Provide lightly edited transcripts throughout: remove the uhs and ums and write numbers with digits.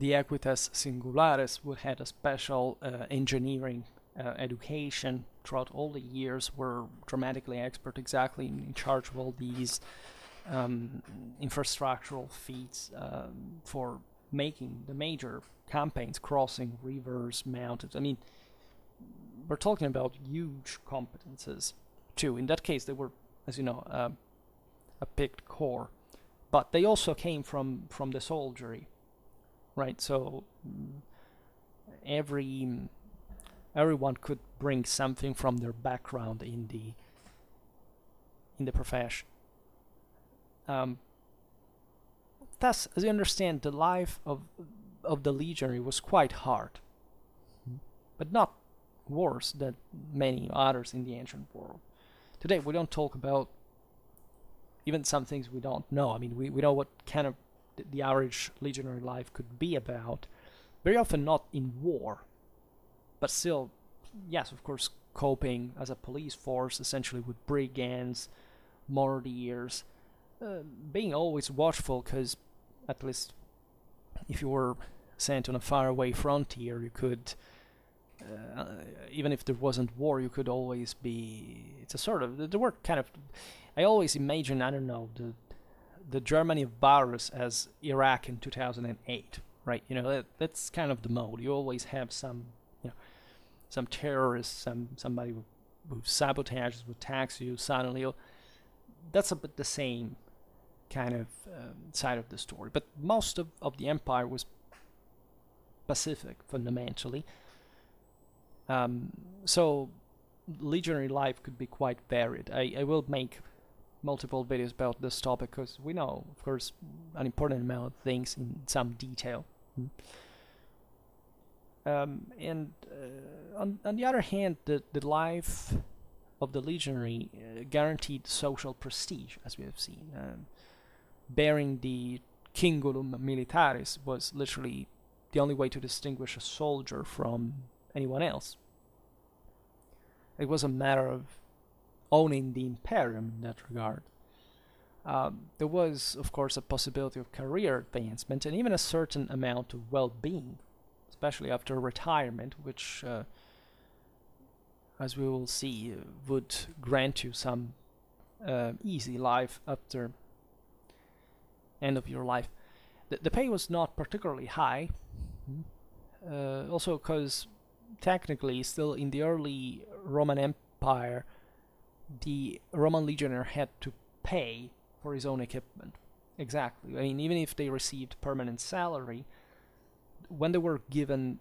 the Equitas Singulares would had a special engineering education throughout all the years, were dramatically expert, exactly in charge of all these infrastructural feats for making the major campaigns, crossing rivers, mountains. I mean, we're talking about huge competences too. In that case, they were, as you know, a picked corps, but they also came from the soldiery, right? So everyone could bring something from their background in the profession. Thus, as you understand, the life of the legionary was quite hard, but not worse than many others in the ancient world. Today, we don't talk about even some things we don't know. I mean, we know what kind of the average legionary life could be about. Very often not in war, but still, yes, of course, coping as a police force, essentially with brigands, mortiers, being always watchful, because at least if you were sent on a faraway frontier, you could, even if there wasn't war, you could always be. It's a sort of the word kind of. I always imagine, I don't know, the Germany of virus as Iraq in 2008, right? You know, that's kind of the mode. You always have some, you know, some terrorist, somebody who sabotages, who attacks you suddenly. That's a bit the same kind of side of the story. But most of the empire was pacific, fundamentally. So legionary life could be quite varied. I will make multiple videos about this topic because we know, of course, an important amount of things in some detail. And on the other hand, the life of the legionary guaranteed social prestige, as we have seen. Bearing the cingulum militaris was literally the only way to distinguish a soldier from anyone else. It was a matter of owning the imperium in that regard. There was, of course, a possibility of career advancement and even a certain amount of well-being, especially after retirement, which, as we will see, would grant you some easy life after end of your life. The pay was not particularly high, also because technically still in the early Roman Empire, the Roman legionnaire had to pay for his own equipment. Exactly. I mean, even if they received permanent salary, when they were given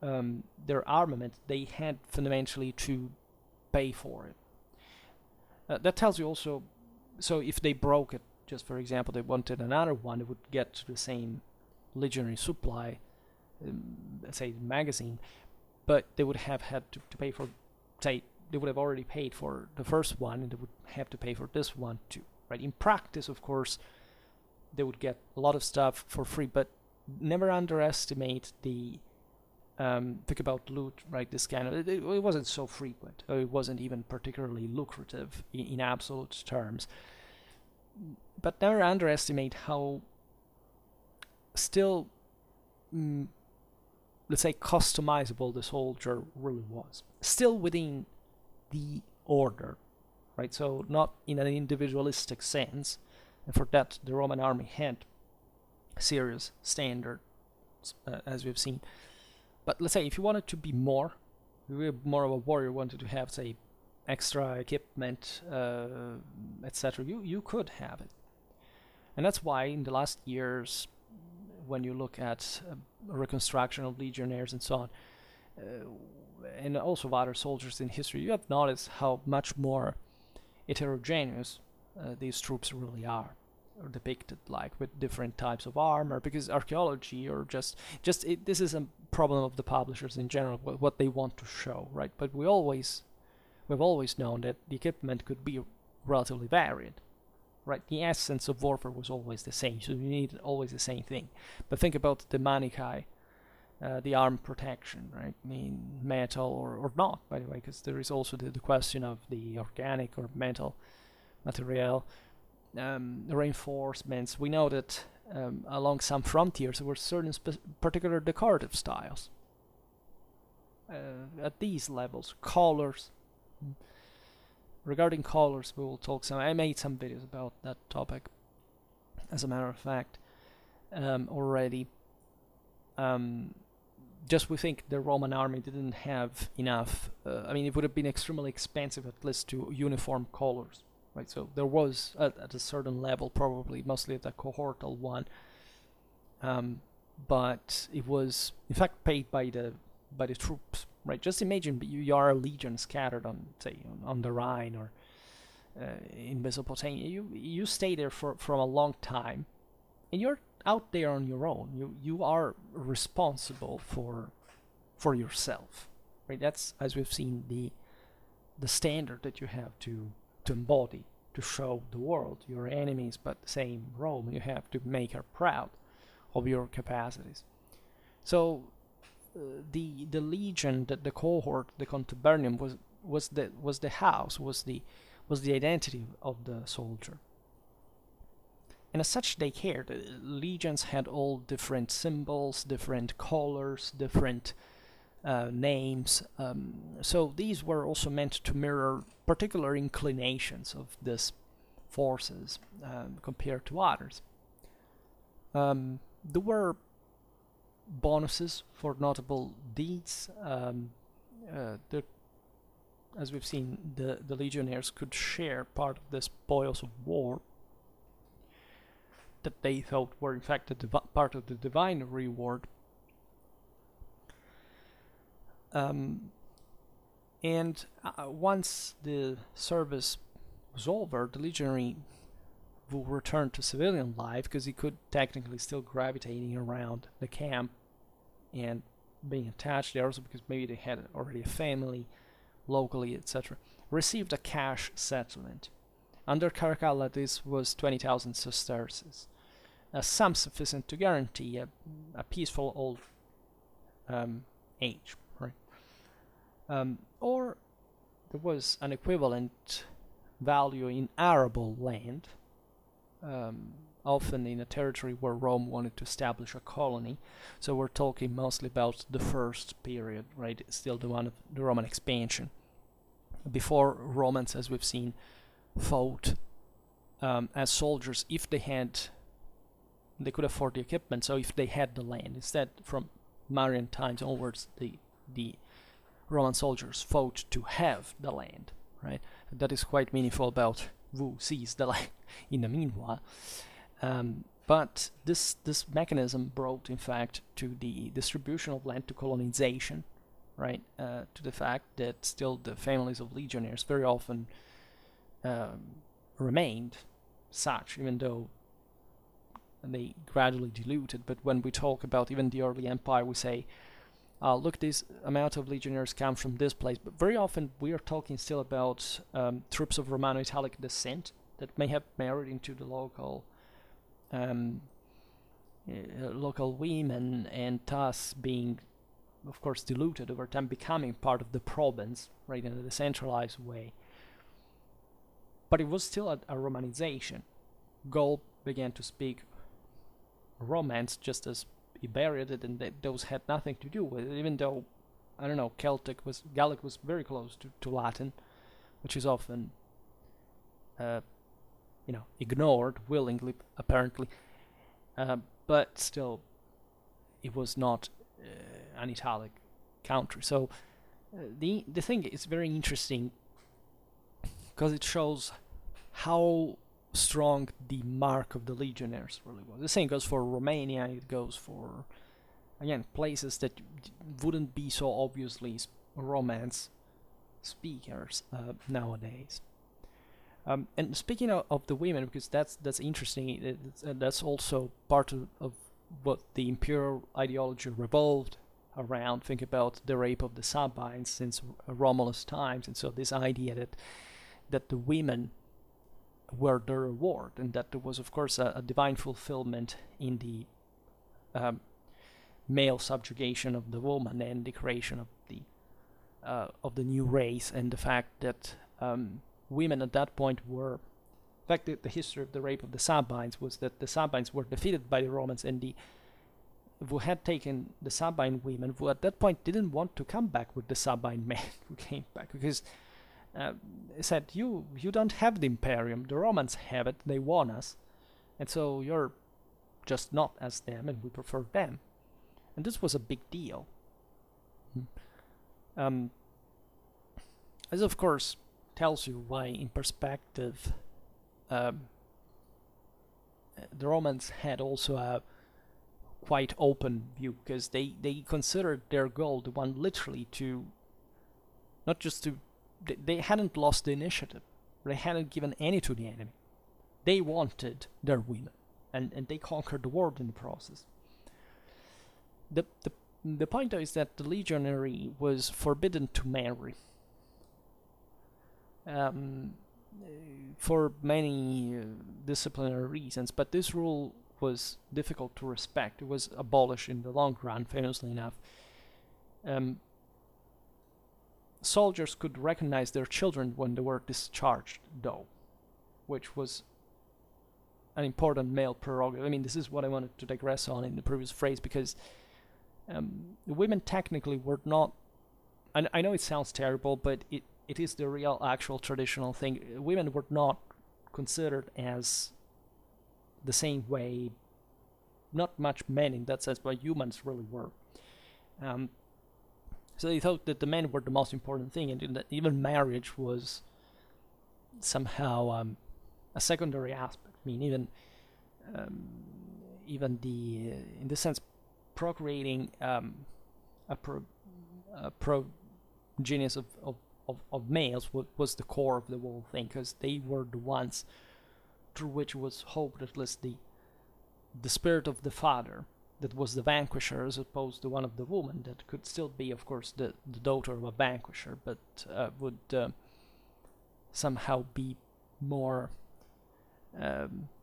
their armament, they had fundamentally to pay for it. That tells you also, so if they broke it, just for example, they wanted another one, they would get to the same legionary supply, let's say magazine, but they would have had to pay for, say, they would have already paid for the first one, and they would have to pay for this one too, right? In practice, of course, they would get a lot of stuff for free, but never underestimate the think about loot, right? This kind of it wasn't so frequent. It wasn't even particularly lucrative in absolute terms. But never underestimate how still, let's say, customizable the soldier really was. Still within the order, right? So not in an individualistic sense. And for that, the Roman army had serious standards, as we've seen. But let's say if you wanted to be more of a warrior, wanted to have, say, extra equipment, etc., you could have it. And that's why in the last years, when you look at reconstruction of legionnaires and so on, and also of other soldiers in history, you have noticed how much more heterogeneous these troops really are, or depicted, like with different types of armor, because archaeology or just this is a problem of the publishers in general, what they want to show, right? But we've always known that the equipment could be relatively varied, right? The essence of warfare was always the same, so you need always the same thing. But think about the manichae, the arm protection, right? I mean, metal or not, by the way, because there is also the question of the organic or metal material. Reinforcements. We know that along some frontiers, there were certain particular decorative styles. At these levels, colors. Regarding colors, we will talk some. I made some videos about that topic, as a matter of fact, already. Just we think the Roman army didn't have enough. It would have been extremely expensive, at least, to uniform colors, right? So there was at a certain level, probably mostly at the cohortal one, but it was in fact paid by the troops, right? Just imagine you are a legion scattered on, say, on the Rhine or in Mesopotamia. You stay there for a long time, and you're out there on your own. You are responsible for yourself, right? That's, as we've seen, the standard that you have to embody, to show the world, your enemies, but same Rome, you have to make her proud of your capacities. So the legion, the cohort, the contubernum was the house, was the identity of the soldier. And as such, they cared. Legions had all different symbols, different colors, different names. So these were also meant to mirror particular inclinations of these forces compared to others. There were bonuses for notable deeds. As we've seen, the legionnaires could share part of the spoils of war that they thought were in fact part of the divine reward. And once the service was over, the legionary will return to civilian life, because he could technically still gravitating around the camp and being attached there, also because maybe they had already a family locally, etc. Received a cash settlement. Under Caracalla, this was 20,000 sesterces, a sum sufficient to guarantee a peaceful old age, right? Or there was an equivalent value in arable land, often in a territory where Rome wanted to establish a colony. So we're talking mostly about the first period, right? Still the one of the Roman expansion. Before Romans, as we've seen, fought as soldiers if they could afford the equipment, so if they had the land. Instead, from Marian times onwards, the Roman soldiers fought to have the land, right? That is quite meaningful about who sees the land in the meanwhile. But this mechanism brought, in fact, to the distribution of land, to colonization, right? To the fact that still the families of legionnaires very often remained such, even though they gradually diluted. But when we talk about even the early empire, we say, look, this amount of legionnaires come from this place. But very often we are talking still about troops of Romano-Italic descent that may have married into the local women, and thus being, of course, diluted over time, becoming part of the province, right, in a decentralized way. But it was still a romanization. Gaul began to speak Romance, just as Iberia did, and those had nothing to do with it, even though, I don't know, Gallic was very close to Latin, which is often ignored willingly, apparently, but still it was not an Italic country. So the thing is very interesting, because it shows how strong the mark of the legionnaires really was. The same goes for Romania. It goes for, again, places that wouldn't be so obviously Romance speakers nowadays. And speaking of the women, because that's interesting, that's also part of what the imperial ideology revolved around. Think about the rape of the Sabines since Romulus times, and so this idea that the women were the reward, and that there was, of course, a divine fulfillment in the male subjugation of the woman and the creation of the new race, and the fact that women at that point were fact, the history of the rape of the Sabines was that the Sabines were defeated by the Romans, and who had taken the Sabine women, who at that point didn't want to come back with the Sabine men who came back, because they said, you don't have the Imperium, the Romans have it, they won us, and so you're just not as them, and we prefer them. And this was a big deal. This of course tells you why, in perspective, the Romans had also a quite open view, because they considered their goal, the one literally to, not just to, they hadn't lost the initiative, they hadn't given any to the enemy. They wanted their women, and they conquered the world in the process. The point though is that the legionary was forbidden to marry, for many disciplinary reasons, but this rule was difficult to respect. It was abolished in the long run, famously enough. Soldiers could recognize their children when they were discharged, though, which was an important male prerogative. I mean, this is what I wanted to digress on in the previous phrase, because women technically were not, I know it sounds terrible, but it is the real, actual, traditional thing. Women were not considered as the same way, not much men in that sense, but humans really were. So they thought that the men were the most important thing, and that even marriage was somehow a secondary aspect. I mean, even the in the sense, procreating a progenius of males was the core of the whole thing, because they were the ones through which was hoped at least the spirit of the father, that was the vanquisher, as opposed to one of the women, that could still be, of course, the daughter of a vanquisher, but would somehow be more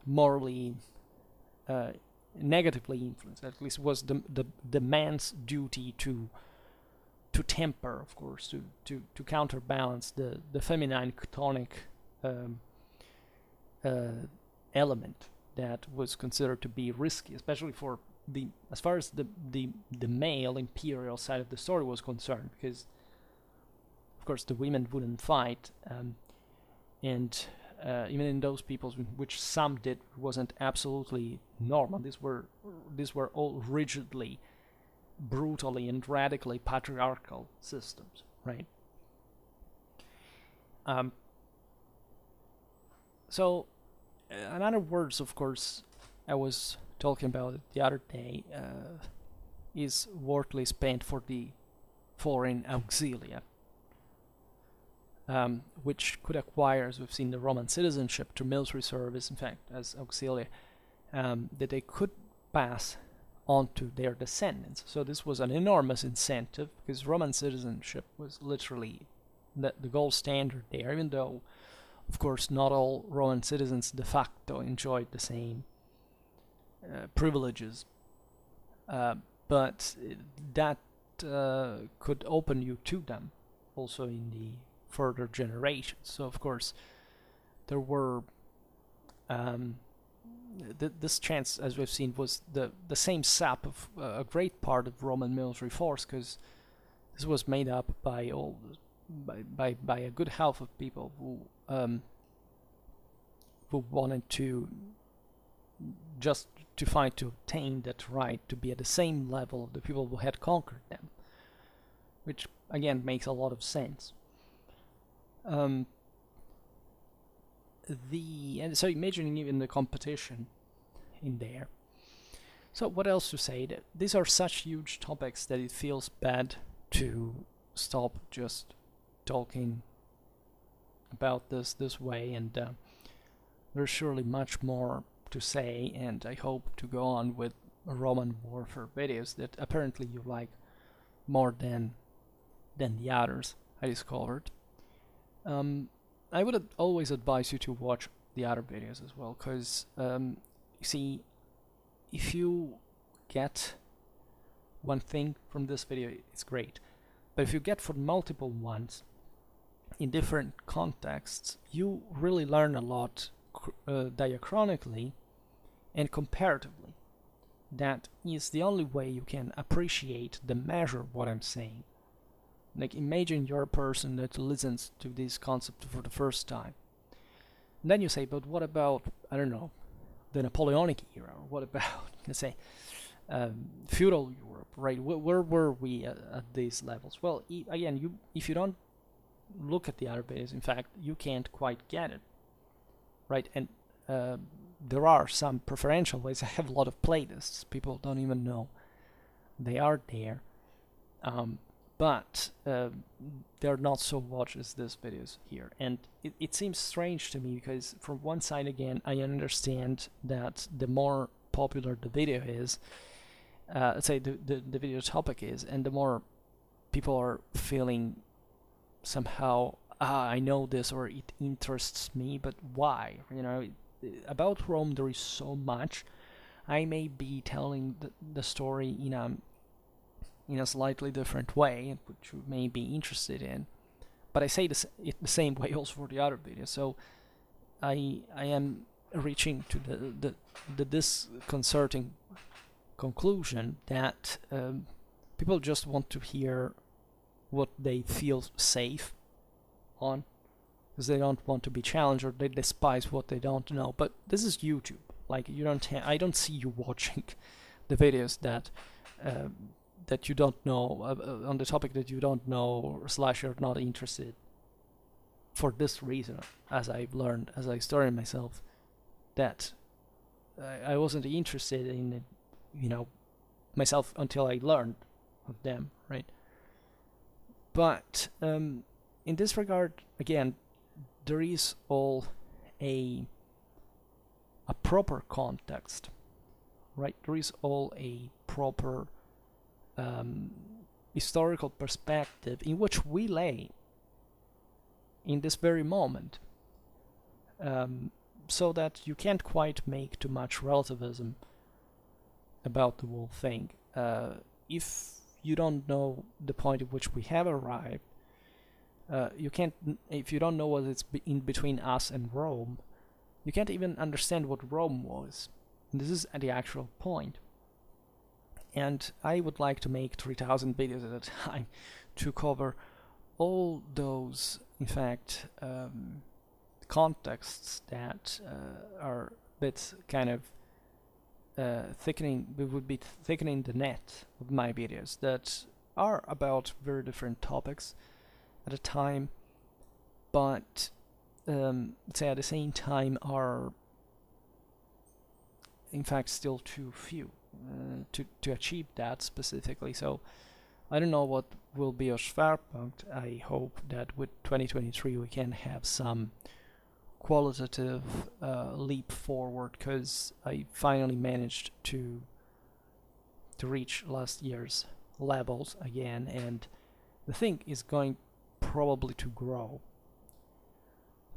morally negatively influenced. At least was the man's duty to temper, of course, to counterbalance the feminine chthonic element that was considered to be risky, especially for as far as the male imperial side of the story was concerned, because of course the women wouldn't fight, and even in those peoples which some did, wasn't absolutely normal. These were all rigidly, brutally, and radically patriarchal systems, right? So, in other words, of course, I was talking about it the other day, is worthily spent for the foreign auxilia, which could acquire, as we've seen, the Roman citizenship through military service, in fact, as auxilia, that they could pass on to their descendants. So this was an enormous incentive, because Roman citizenship was literally the gold standard there, even though, of course, not all Roman citizens de facto enjoyed the same privileges, but that could open you to them also in the further generations. So of course there were this chance, as we've seen, was the same sap of a great part of Roman military force, because this was made up by by a good half of people who wanted to just to fight to obtain that right to be at the same level of the people who had conquered them, which again makes a lot of sense. And so imagining even the competition in there. So what else to say? These are such huge topics that it feels bad to stop just talking about this way, and there's surely much more to say, and I hope to go on with Roman warfare videos that apparently you like more than the others I discovered. I would always advise you to watch the other videos as well, because you see, if you get one thing from this video, it's great, but if you get for multiple ones in different contexts, you really learn a lot diachronically and comparatively. That is the only way you can appreciate the measure of what I'm saying. Like, imagine you're a person that listens to this concept for the first time. And then you say, but what about, I don't know, the Napoleonic era? Or what about, let's say, feudal Europe, right? Where were we at these levels? Well, again, if you don't look at the other videos, in fact, you can't quite get it, right? And there are some preferential ways. I have a lot of playlists. People don't even know they are there, but they're not so watched as these videos here. And it seems strange to me because, from one side, again, I understand that the more popular the video is, let's say the video topic is, and the more people are feeling somehow, I know this or it interests me, but why? About Rome there is so much. I may be telling the story in a slightly different way, which you may be interested in, but I say it the same way also for the other videos. So I am reaching to the disconcerting conclusion that people just want to hear what they feel safe on, because they don't want to be challenged or they despise what they don't know. But this is YouTube. Like, I don't see you watching the videos that you don't know on the topic that you don't know / you're not interested for this reason. As I've learned, as I started myself, that I wasn't interested in it, myself until I learned of them, right? But in this regard, again, there is all a proper context, right? There is all a proper historical perspective in which we lay in this very moment, so that you can't quite make too much relativism about the whole thing. If you don't know the point at which we have arrived, you can't. If you don't know what it's in between us and Rome, you can't even understand what Rome was. And this is at the actual point. And I would like to make 3,000 videos at a time to cover all those, in fact, contexts that are a bit kind of would be thickening the net of my videos that are about very different topics at a time, but say at the same time are in fact still too few to achieve that specifically. So I don't know what will be a Schwerpunkt. I hope that with 2023 we can have some qualitative leap forward, because I finally managed to reach last year's levels again, and the thing is going probably to grow.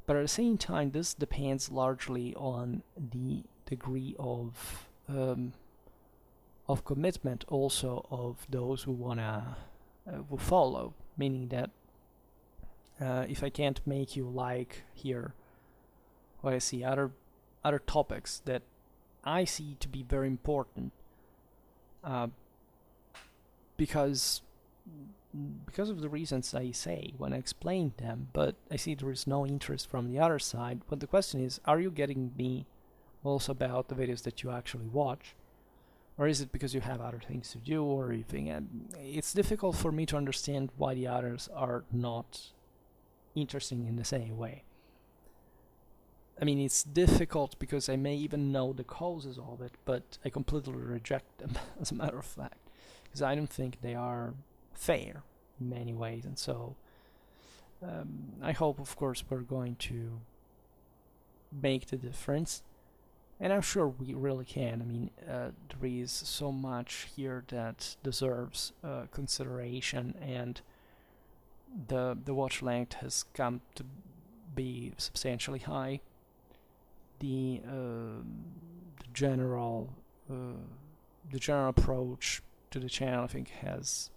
But at the same time, this depends largely on the degree of commitment also of those who wanna who follow. Meaning that if I can't make you like here, what I see other topics that I see to be very important, because of the reasons I say when I explain them, but I see there is no interest from the other side. But the question is, are you getting me also about the videos that you actually watch? Or is it because you have other things to do, or you think it's difficult for me to understand why the others are not interesting in the same way. I mean, it's difficult because I may even know the causes of it, but I completely reject them, as a matter of fact, because I don't think they are fair in many ways. And so I hope, of course, we're going to make the difference, and I'm sure we really can. I mean, there is so much here that deserves consideration, and the watch length has come to be substantially high. The general approach to the channel, I think, has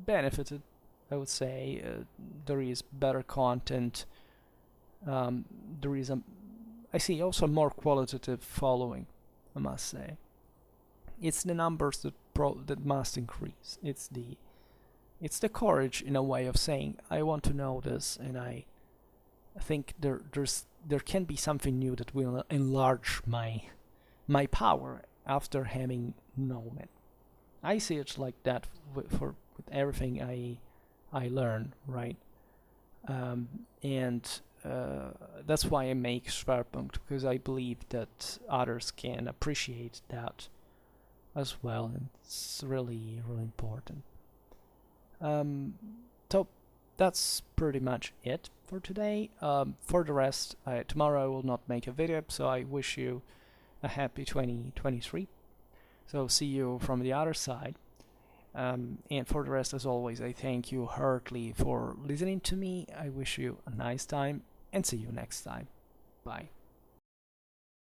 benefited. I would say there is better content there is I see also a more qualitative following, I must say. It's the numbers that must increase. It's the courage in a way of saying, I want to know this, and I think there can be something new that will enlarge my power after having known it. I see it like that with everything I learn, right? And that's why I make Schwerpunkt, because I believe that others can appreciate that as well, and it's really, really important. So that's pretty much it for today. For the rest, tomorrow I will not make a video, so I wish you a happy 2023. So see you from the other side. And for the rest, as always, I thank you heartily for listening to me. I wish you a nice time and see you next time. Bye.